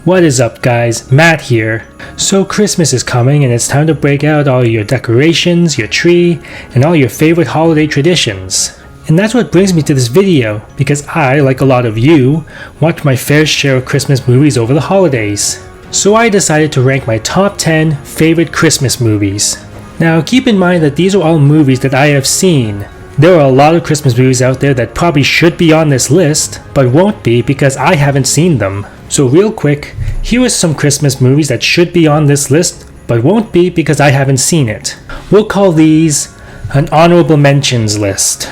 What is up guys, Matt here. So Christmas is coming and it's time to break out all your decorations, your tree, and all your favorite holiday traditions. And that's what brings me to this video, because I, like a lot of you, watch my fair share of Christmas movies over the holidays. So I decided to rank my top 10 favorite Christmas movies. Now keep in mind that these are all movies that I have seen. There are a lot of Christmas movies out there that probably should be on this list, but won't be because I haven't seen them. So real quick, here are some Christmas movies that should be on this list, but won't be because I haven't seen it. We'll call these an honorable mentions list.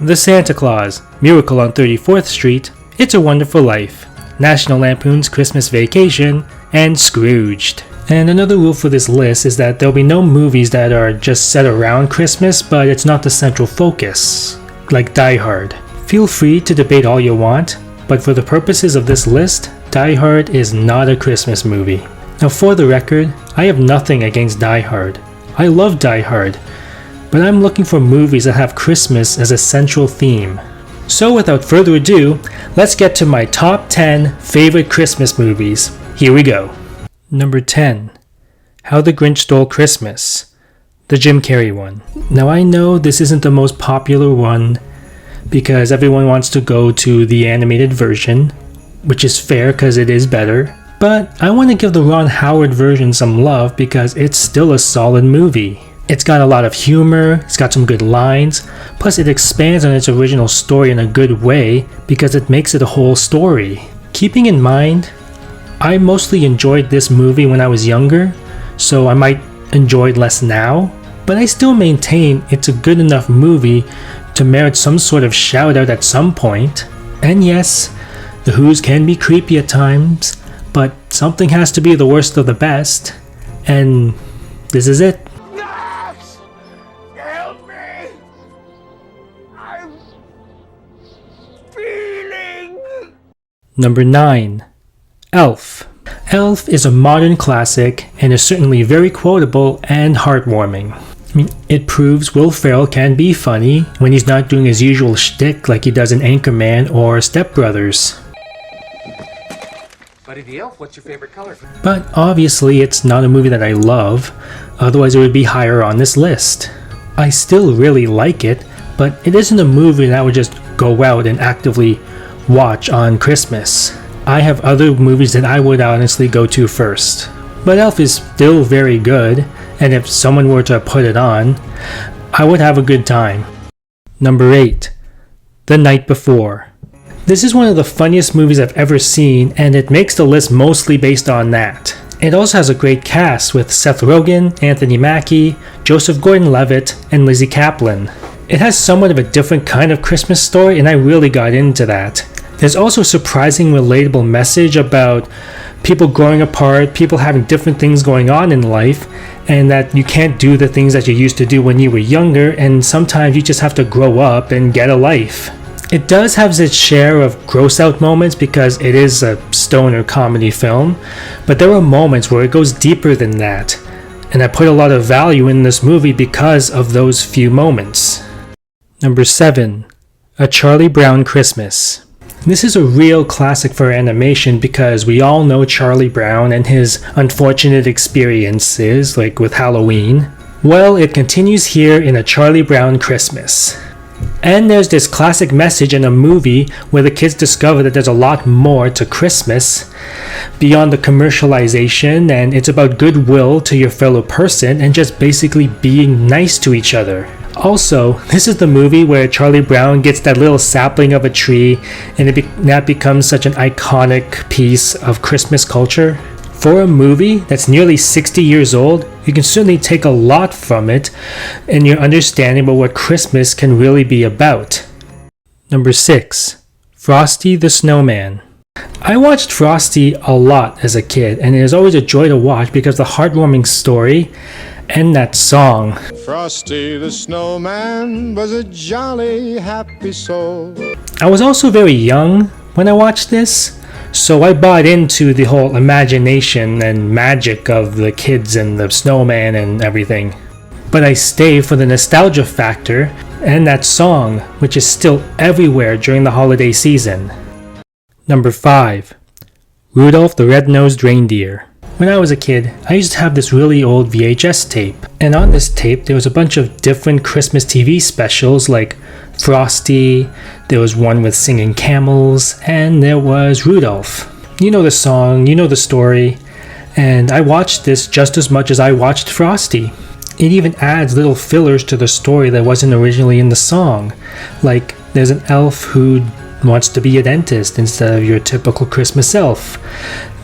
The Santa Claus, Miracle on 34th Street, It's a Wonderful Life, National Lampoon's Christmas Vacation, and Scrooged. And another rule for this list is that there'll be no movies that are just set around Christmas, but it's not the central focus, like Die Hard. Feel free to debate all you want, but for the purposes of this list, Die Hard is not a Christmas movie. Now for the record, I have nothing against Die Hard. I love Die Hard, but I'm looking for movies that have Christmas as a central theme. So without further ado, let's get to my top 10 favorite Christmas movies. Here we go. Number 10. How the Grinch Stole Christmas, the Jim Carrey one. Now I know this isn't the most popular one because everyone wants to go to the animated version, which is fair because it is better, but I want to give the Ron Howard version some love because it's still a solid movie. It's got a lot of humor, it's got some good lines, plus it expands on its original story in a good way because it makes it a whole story. Keeping in mind, I mostly enjoyed this movie when I was younger, so I might enjoy it less now, but I still maintain it's a good enough movie to merit some sort of shout out at some point. And yes, the Who's can be creepy at times, but something has to be the worst of the best, and this is it. Nurse! Help me! I'm feeling... Number 9. Elf. Elf is a modern classic and is certainly very quotable and heartwarming. I mean, it proves Will Ferrell can be funny when he's not doing his usual shtick like he does in Anchorman or Step Brothers. Buddy the Elf, what's your favorite color? But obviously it's not a movie that I love, otherwise it would be higher on this list. I still really like it, but it isn't a movie that I would just go out and actively watch on Christmas. I have other movies that I would honestly go to first. But Elf is still very good, and if someone were to put it on, I would have a good time. Number 8. The Night Before. This is one of the funniest movies I've ever seen, and it makes the list mostly based on that. It also has a great cast with Seth Rogen, Anthony Mackie, Joseph Gordon-Levitt, and Lizzie Kaplan. It has somewhat of a different kind of Christmas story, and I really got into that. There's also a surprising relatable message about people growing apart, people having different things going on in life, and that you can't do the things that you used to do when you were younger, and sometimes you just have to grow up and get a life. It does have its share of gross out moments because it is a stoner comedy film, but there are moments where it goes deeper than that, and I put a lot of value in this movie because of those few moments. Number 7. A Charlie Brown Christmas. This is a real classic for animation because we all know Charlie Brown and his unfortunate experiences, like with Halloween. Well, it continues here in A Charlie Brown Christmas. And there's this classic message in a movie where the kids discover that there's a lot more to Christmas beyond the commercialization, and it's about goodwill to your fellow person and just basically being nice to each other. Also, this is the movie where Charlie Brown gets that little sapling of a tree and that becomes such an iconic piece of Christmas culture. For a movie that's nearly 60 years old, you can certainly take a lot from it in your understanding about what Christmas can really be about. Number 6. Frosty the Snowman. I watched Frosty a lot as a kid, and it is always a joy to watch because of the heartwarming story and that song. Frosty the Snowman was a jolly happy soul. I was also very young when I watched this, so I bought into the whole imagination and magic of the kids and the snowman and everything. But I stay for the nostalgia factor and that song, which is still everywhere during the holiday season. Number 5. Rudolph the Red-Nosed Reindeer. When I was a kid, I used to have this really old VHS tape, and on this tape there was a bunch of different Christmas TV specials like Frosty, there was one with singing camels, and there was Rudolph. You know the song, you know the story, and I watched this just as much as I watched Frosty. It even adds little fillers to the story that wasn't originally in the song, like there's an elf who wants to be a dentist instead of your typical Christmas elf.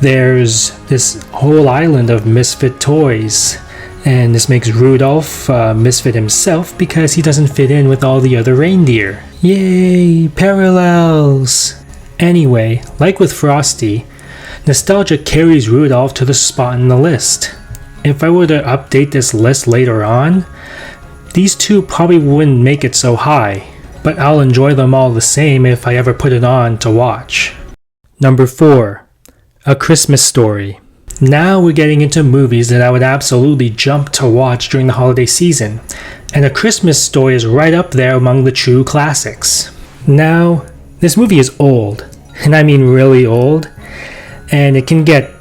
There's this whole island of misfit toys, and this makes Rudolph misfit himself because he doesn't fit in with all the other reindeer. Yay, parallels! Anyway, like with Frosty, nostalgia carries Rudolph to the spot in the list. If I were to update this list later on, these two probably wouldn't make it so high, but I'll enjoy them all the same if I ever put it on to watch. Number 4. A Christmas Story. Now we're getting into movies that I would absolutely jump to watch during the holiday season, and A Christmas Story is right up there among the true classics. Now, this movie is old, and I mean really old, and it can get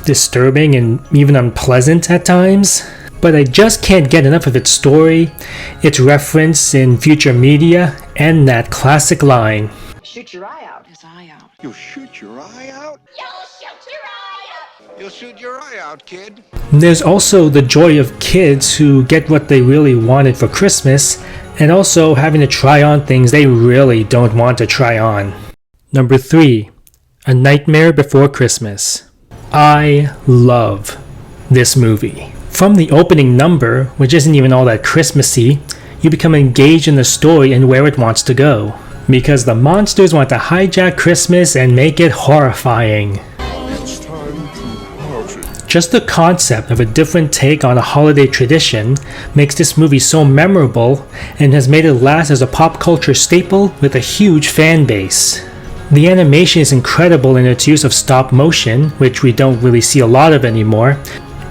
disturbing and even unpleasant at times, but I just can't get enough of its story, its reference in future media, and that classic line. Shoot your eye out. His eye out. You'll shoot your eye out? You'll shoot your eye out! You'll shoot your eye out, kid. There's also the joy of kids who get what they really wanted for Christmas, and also having to try on things they really don't want to try on. Number 3. A Nightmare Before Christmas. I love this movie. From the opening number, which isn't even all that Christmassy, you become engaged in the story and where it wants to go. Because the monsters want to hijack Christmas and make it horrifying. It's time to party. Just the concept of a different take on a holiday tradition makes this movie so memorable and has made it last as a pop culture staple with a huge fan base. The animation is incredible in its use of stop motion, which we don't really see a lot of anymore,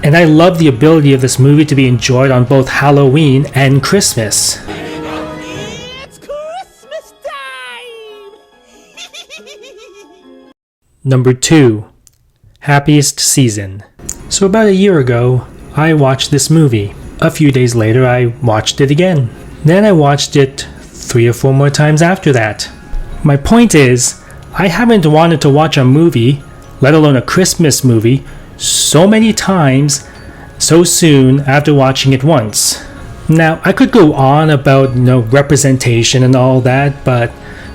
and I love the ability of this movie to be enjoyed on both Halloween and Christmas. It's Christmas time! Number 2. Happiest Season. So about a year ago, I watched this movie. A few days later, I watched it again. Then I watched it 3 or 4 more times after that. My point is, I haven't wanted to watch a movie, let alone a Christmas movie, so many times so soon after watching it once. Now, I could go on about representation and all that, but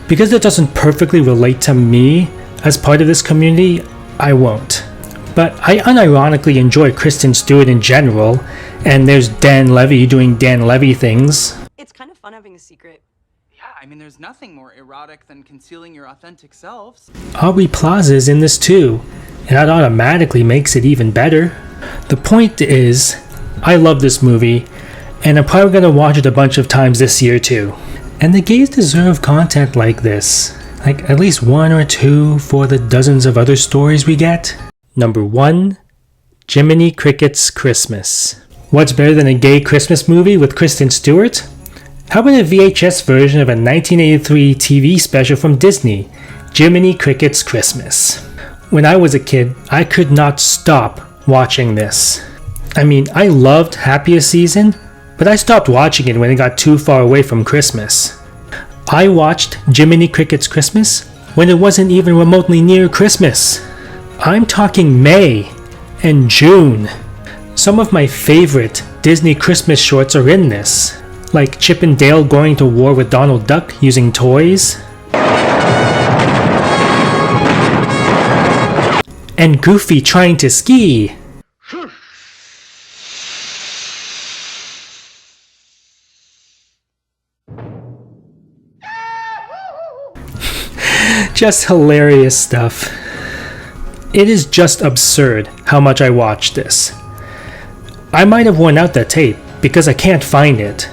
because it doesn't perfectly relate to me as part of this community, I won't. But I unironically enjoy Kristen Stewart in general, and there's Dan Levy doing Dan Levy things. It's kind of fun having a secret. Yeah, I mean, there's nothing more erotic than concealing your authentic selves. Aubrey Plaza is in this too, and that automatically makes it even better. The point is, I love this movie, and I'm probably gonna watch it a bunch of times this year too. And the gays deserve content like this, like at least 1 or 2 for the dozens of other stories we get. Number 1. Jiminy Cricket's Christmas. What's better than a gay Christmas movie with Kristen Stewart? How about a VHS version of a 1983 TV special from Disney, Jiminy Cricket's Christmas? When I was a kid, I could not stop watching this. I mean, I loved Happiest Season, but I stopped watching it when it got too far away from Christmas. I watched Jiminy Cricket's Christmas when it wasn't even remotely near Christmas. I'm talking May and June. Some of my favorite Disney Christmas shorts are in this, like Chip and Dale going to war with Donald Duck using toys, and Goofy trying to ski. Just hilarious stuff. It is just absurd how much I watched this. I might have worn out that tape because I can't find it.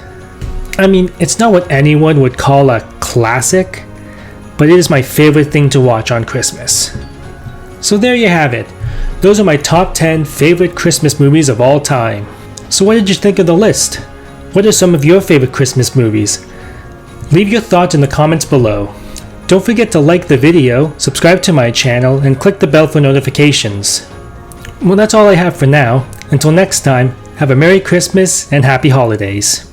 I mean, it's not what anyone would call a classic, but it is my favorite thing to watch on Christmas. So there you have it. Those are my top 10 favorite Christmas movies of all time. So what did you think of the list? What are some of your favorite Christmas movies? Leave your thoughts in the comments below. Don't forget to like the video, subscribe to my channel, and click the bell for notifications. Well, that's all I have for now. Until next time, have a Merry Christmas and Happy Holidays.